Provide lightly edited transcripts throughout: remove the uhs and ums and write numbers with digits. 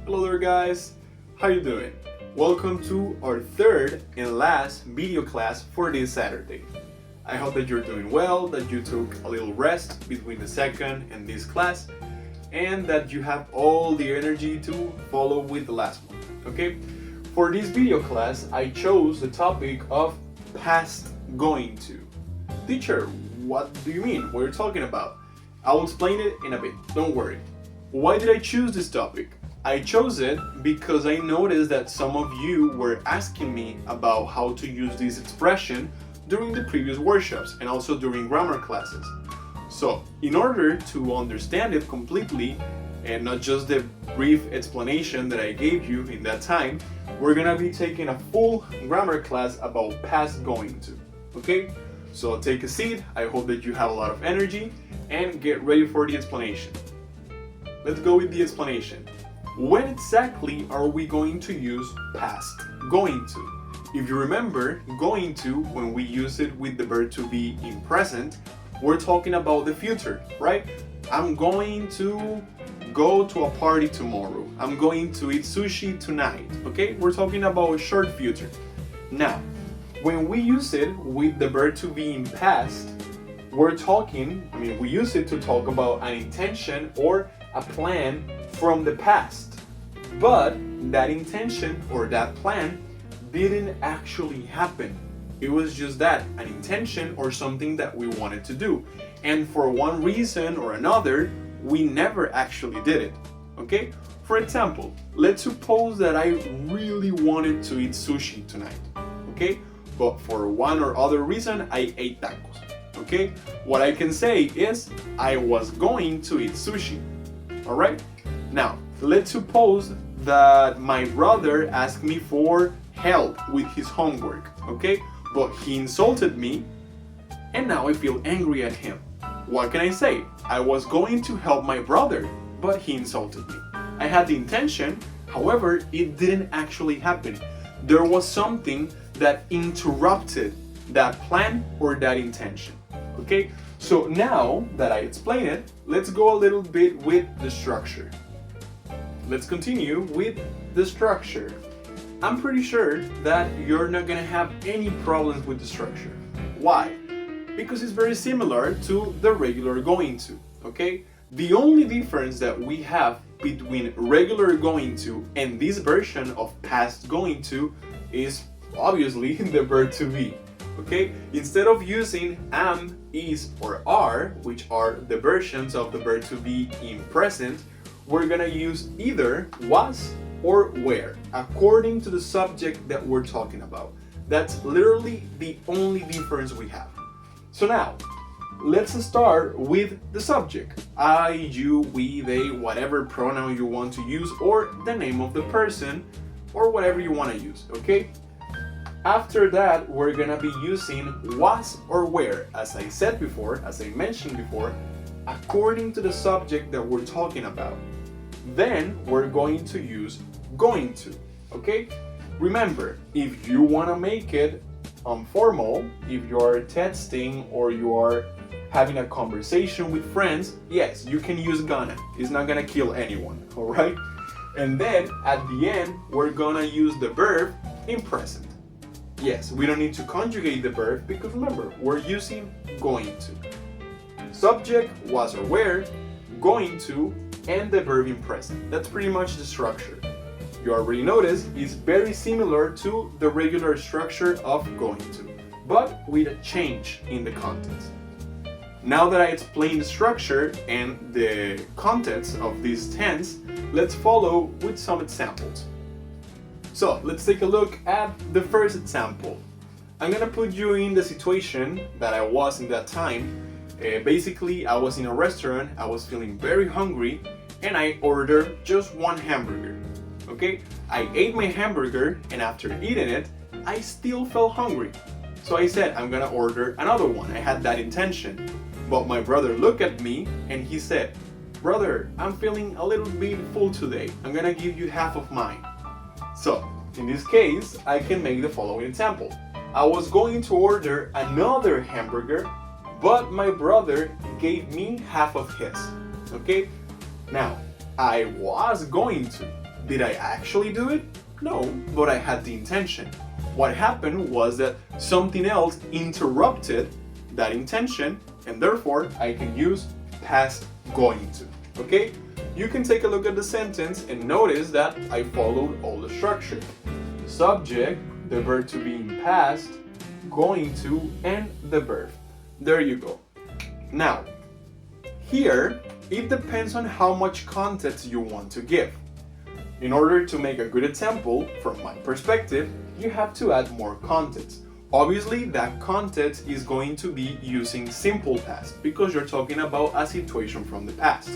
Hello there guys, how you doing? Welcome to our third and last video class for this Saturday. I hope that you're doing well, that you took a little rest between the second and this class, and that you have all the energy to follow with the last one, okay? For this video class, I chose the topic of past going to. Teacher, what do you mean? What are you talking about? I'll explain it in a bit, don't worry. Why did I choose this topic? I chose it because I noticed that some of you were asking me about how to use this expression during the previous workshops and also during grammar classes. So, in order to understand it completely and not just the brief explanation that I gave you in that time, we're gonna be taking a full grammar class about past going to, okay? So take a seat, I hope that you have a lot of energy and get ready for the explanation. Let's go with the explanation. When exactly are we going to use past going to? If you remember, going to, when we use it with the verb to be in present, we're talking about the future, right? I'm going to go to a party tomorrow. I'm going to eat sushi tonight, okay? We're talking about a short future. Now, when we use it with the verb to be in past, we use it to talk about an intention or a plan from the past. But that intention or that plan didn't actually happen. It was just that, an intention or something that we wanted to do. And for one reason or another, we never actually did it. Okay? For example, let's suppose that I really wanted to eat sushi tonight. Okay? But for one or other reason, I ate tacos. Okay? What I can say is, I was going to eat sushi. Alright? Now, let's suppose that my brother asked me for help with his homework, okay? But he insulted me, and now I feel angry at him. What can I say? I was going to help my brother, but he insulted me. I had the intention, however, it didn't actually happen. There was something that interrupted that plan or that intention, okay? So now that I explained it, let's go a little bit with the structure. Let's continue with the structure. I'm pretty sure that you're not gonna have any problems with the structure. Why? Because it's very similar to the regular going to, okay? The only difference that we have between regular going to and this version of past going to is obviously the verb to be. Okay, instead of using am, is, or are, which are the versions of the verb to be in present, we're gonna use either was or were, according to the subject that we're talking about. That's literally the only difference we have. So now, let's start with the subject. I, you, we, they, whatever pronoun you want to use, or the name of the person, or whatever you want to use, okay? After that, we're gonna be using was or were, as I said before, as I mentioned before, according to the subject that we're talking about. Then we're going to use going to, okay? Remember, if you wanna make it formal, if you're texting or you are having a conversation with friends, yes, you can use gonna. It's not gonna kill anyone, all right? And then at the end, we're gonna use the verb in present. Yes, we don't need to conjugate the verb because remember, we're using going to. Subject, was or were, going to, and the verb in present. That's pretty much the structure. You already noticed it's very similar to the regular structure of going to, but with a change in the contents. Now that I explained the structure and the contents of this tense, let's follow with some examples. So let's take a look at the first example. I'm gonna put you in the situation that I was in that time. Basically, I was in a restaurant, I was feeling very hungry, and I ordered just one hamburger. Okay, I ate my hamburger, and after eating it, I still felt hungry. So I said, I'm gonna order another one. I had that intention. But my brother looked at me and he said, brother, I'm feeling a little bit full today. I'm gonna give you half of mine. So, in this case, I can make the following example. I was going to order another hamburger, but my brother gave me half of his. Okay? Now, I was going to, Did I actually do it? No, but I had the intention. What happened was that something else interrupted that intention, and therefore I can use past going to. Okay? You can take a look at the sentence and notice that I followed all the structure. Subject, the verb to be in past, going to, and the verb. There you go. Now, here, it depends on how much context you want to give. In order to make a good example, from my perspective, you have to add more context. Obviously, that context is going to be using simple past because you're talking about a situation from the past.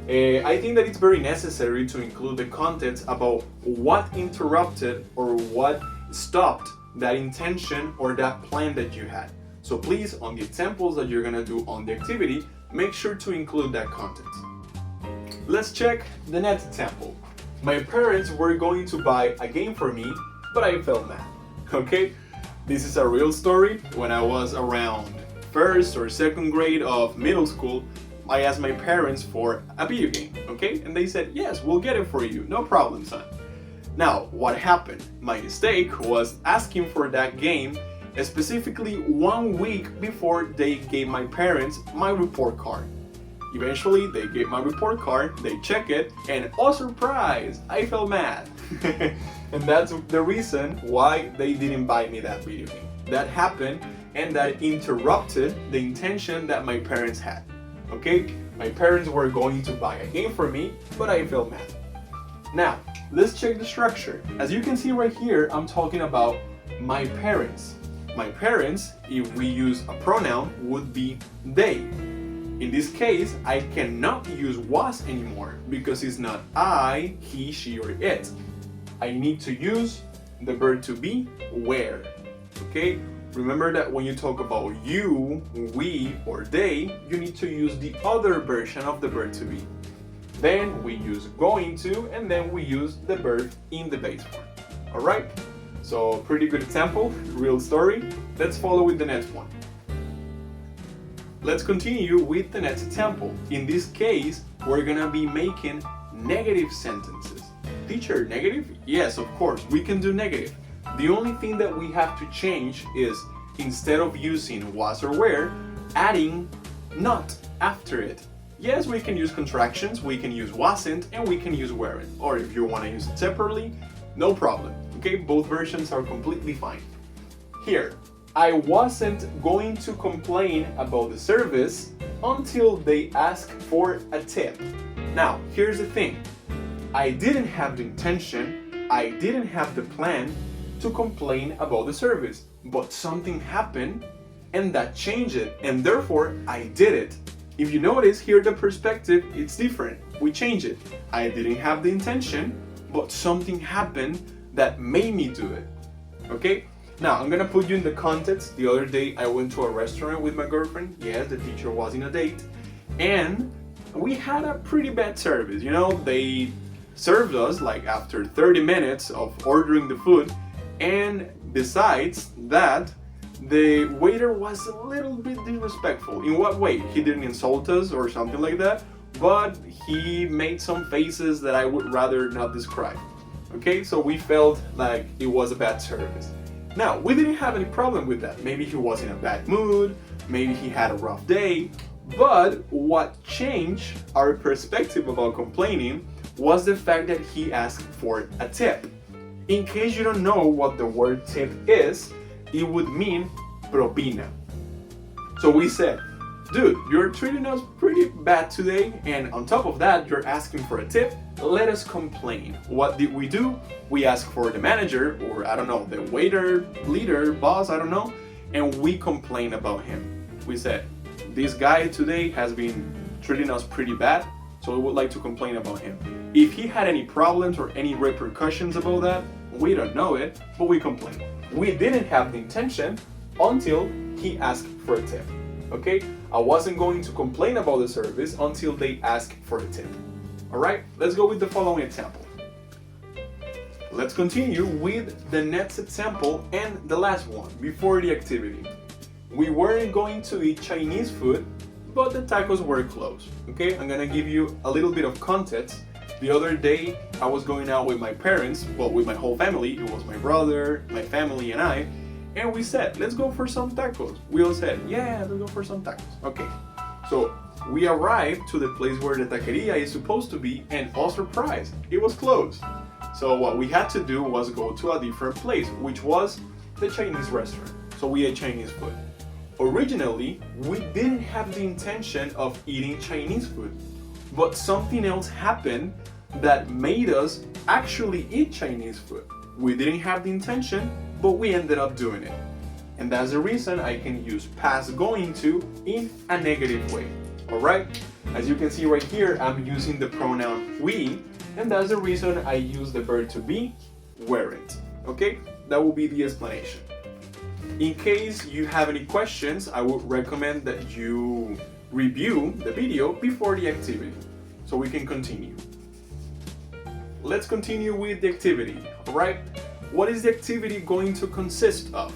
I think that it's very necessary to include the context about what interrupted or what stopped that intention or that plan that you had. So please, on the examples that you're gonna do on the activity, make sure to include that context. Let's check the next example. My parents were going to buy a game for me, but I felt mad. Okay? This is a real story. When I was around first or second grade of middle school, I asked my parents for a video game, okay? And they said, yes, we'll get it for you, no problem, son. Now, what happened? My mistake was asking for that game specifically 1 week before they gave my parents my report card. Eventually, they gave my report card, they check it, and oh surprise, I felt mad. And that's the reason why they didn't buy me that video game. That happened, and that interrupted the intention that my parents had. Okay? My parents were going to buy a game for me, but I felt mad. Now, let's check the structure. As you can see right here, I'm talking about my parents. My parents, if we use a pronoun, would be they. In this case, I cannot use was anymore because it's not I, he, she, or it. I need to use the verb to be were. Okay? Remember that when you talk about you, we, or they, you need to use the other version of the verb to be. Then we use going to, and then we use the verb in the base form. Alright? So, pretty good example, real story. Let's follow with the next one. Let's continue with the next example. In this case, we're gonna be making negative sentences. Teacher, negative? Yes, of course, we can do negative. The only thing that we have to change is, instead of using was or were, adding not after it. Yes, we can use contractions, we can use wasn't, and we can use weren't. Or if you want to use it separately, no problem. Okay, both versions are completely fine. Here, I wasn't going to complain about the service until they asked for a tip. Now, here's the thing. I didn't have the intention, I didn't have the plan to complain about the service, but something happened and that changed it, and therefore I did it. If you notice here, the perspective, it's different. We change it. I didn't have the intention, but something happened that made me do it. Okay? Now, I'm gonna put you in the context. The other day, I went to a restaurant with my girlfriend. Yes, the teacher was in a date. And we had a pretty bad service. You know, they served us like after 30 minutes of ordering the food. And besides that, the waiter was a little bit disrespectful. In what way? He didn't insult us or something like that, but he made some faces that I would rather not describe. Okay, so we felt like it was a bad service. Now, we didn't have any problem with that. Maybe he was in a bad mood, maybe he had a rough day, but what changed our perspective about complaining was the fact that he asked for a tip. In case you don't know what the word tip is, it would mean propina. So we said, dude, you're treating us pretty bad today, and on top of that, you're asking for a tip. Let us complain. What did we do? We asked for the manager, or I don't know, the waiter, leader, boss, I don't know, and we complained about him. We said, this guy today has been treating us pretty bad, so we would like to complain about him. If he had any problems or any repercussions about that, we don't know it, but we complained. We didn't have the intention until he asked for a tip. Okay? I wasn't going to complain about the service until they asked for a tip. Alright, let's go with the following example. Let's continue with the next example and the last one before the activity. We weren't going to eat Chinese food, but the tacos were closed. Okay, I'm gonna give you a little bit of context. The other day, I was going out with my parents, well, with my whole family. It was my brother, my family, and I. And we said, let's go for some tacos. We all said, yeah, let's go for some tacos. Okay. So we arrived to the place where the taqueria is supposed to be, and oh surprise, it was closed. So what we had to do was go to a different place, which was the Chinese restaurant. So we ate Chinese food. Originally, we didn't have the intention of eating Chinese food, but something else happened that made us actually eat Chinese food. We didn't have the intention, but we ended up doing it. And that's the reason I can use past going to in a negative way. Alright? As you can see right here, I'm using the pronoun we, and that's the reason I use the verb to be, weren't. Okay? That will be the explanation. In case you have any questions, I would recommend that you review the video before the activity, so we can continue. Let's continue with the activity, alright? What is the activity going to consist of?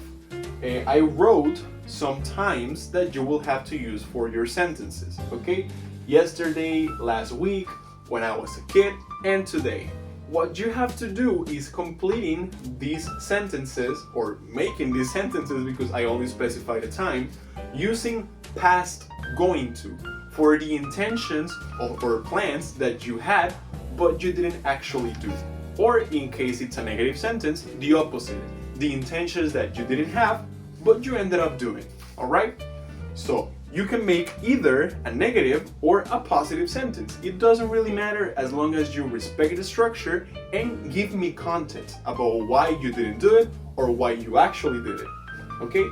I wrote some times that you will have to use for your sentences, okay? Yesterday, last week, when I was a kid, and today. What you have to do is completing these sentences, or making these sentences, because I only specify the time, using past going to for the intentions or plans that you had but you didn't actually do. Or in case it's a negative sentence, the opposite, the intentions that you didn't have but you ended up doing. Alright? So you can make either a negative or a positive sentence. It doesn't really matter as long as you respect the structure and give me context about why you didn't do it or why you actually did it. Okay?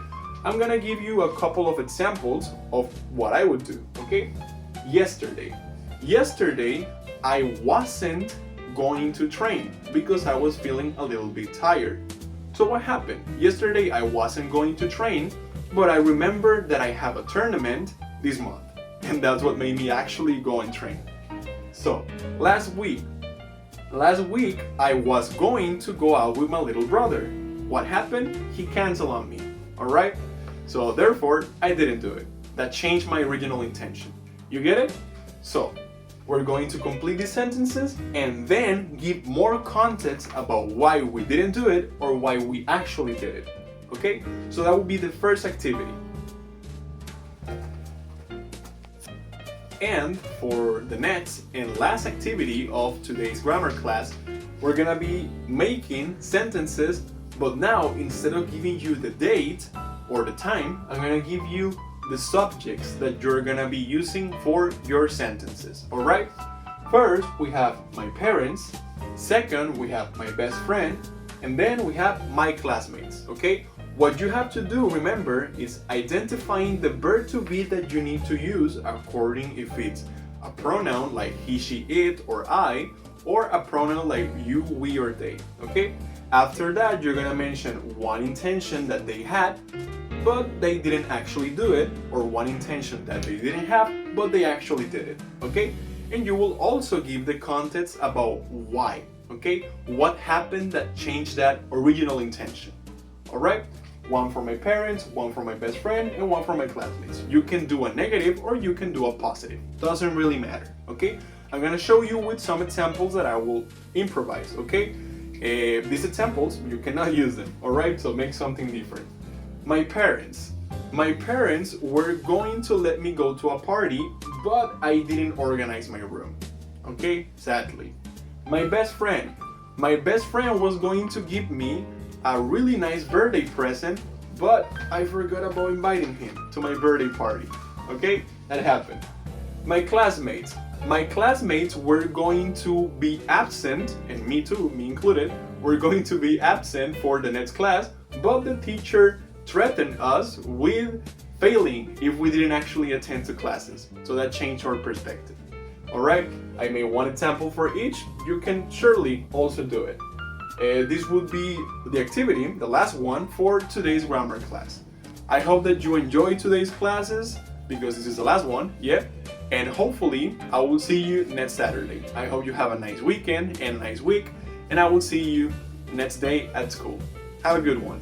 I'm gonna give you a couple of examples of what I would do. Okay? Yesterday, I wasn't going to train because I was feeling a little bit tired. So what happened? Yesterday I wasn't going to train, but I remembered that I have a tournament this month, and that's what made me actually go and train. So last week I was going to go out with my little brother. What happened? He canceled on me. Alright? So therefore I didn't do it. That changed my original intention. You get it? So we're going to complete these sentences and then give more context about why we didn't do it or why we actually did it. Okay? So that will be the first activity. And for the next and last activity of today's grammar class, we're gonna be making sentences, but now instead of giving you the date or the time, I'm gonna give you the subjects that you're gonna be using for your sentences. Alright? First, we have my parents. Second, we have my best friend. And then we have my classmates. Okay? What you have to do, remember, is identifying the verb to be that you need to use according if it's a pronoun like he, she, it, or I, or a pronoun like you, we, or they. Okay? After that, you're gonna mention one intention that they had, but they didn't actually do it, or one intention that they didn't have, but they actually did it. Okay? And you will also give the context about why. Okay? What happened that changed that original intention. Alright? One for my parents, one for my best friend, and one for my classmates. You can do a negative or you can do a positive. Doesn't really matter. Okay? I'm gonna show you with some examples that I will improvise. Okay? These examples, you cannot use them. Alright? So make something different. My parents were going to let me go to a party, but I didn't organize my room. Okay? Sadly. My best friend was going to give me a really nice birthday present, but I forgot about inviting him to my birthday party. Okay? That happened. My classmates were going to be absent, and me too, me included, were going to be absent for the next class, but the teacher threatened us with failing if we didn't actually attend to classes. So that changed our perspective. Alright, I made one example for each. You can surely also do it. This would be the activity, the last one for today's grammar class. I hope that you enjoyed today's classes, because this is the last one, yeah? And hopefully I will see you next Saturday. I hope you have a nice weekend and a nice week, and I will see you next day at school. Have a good one.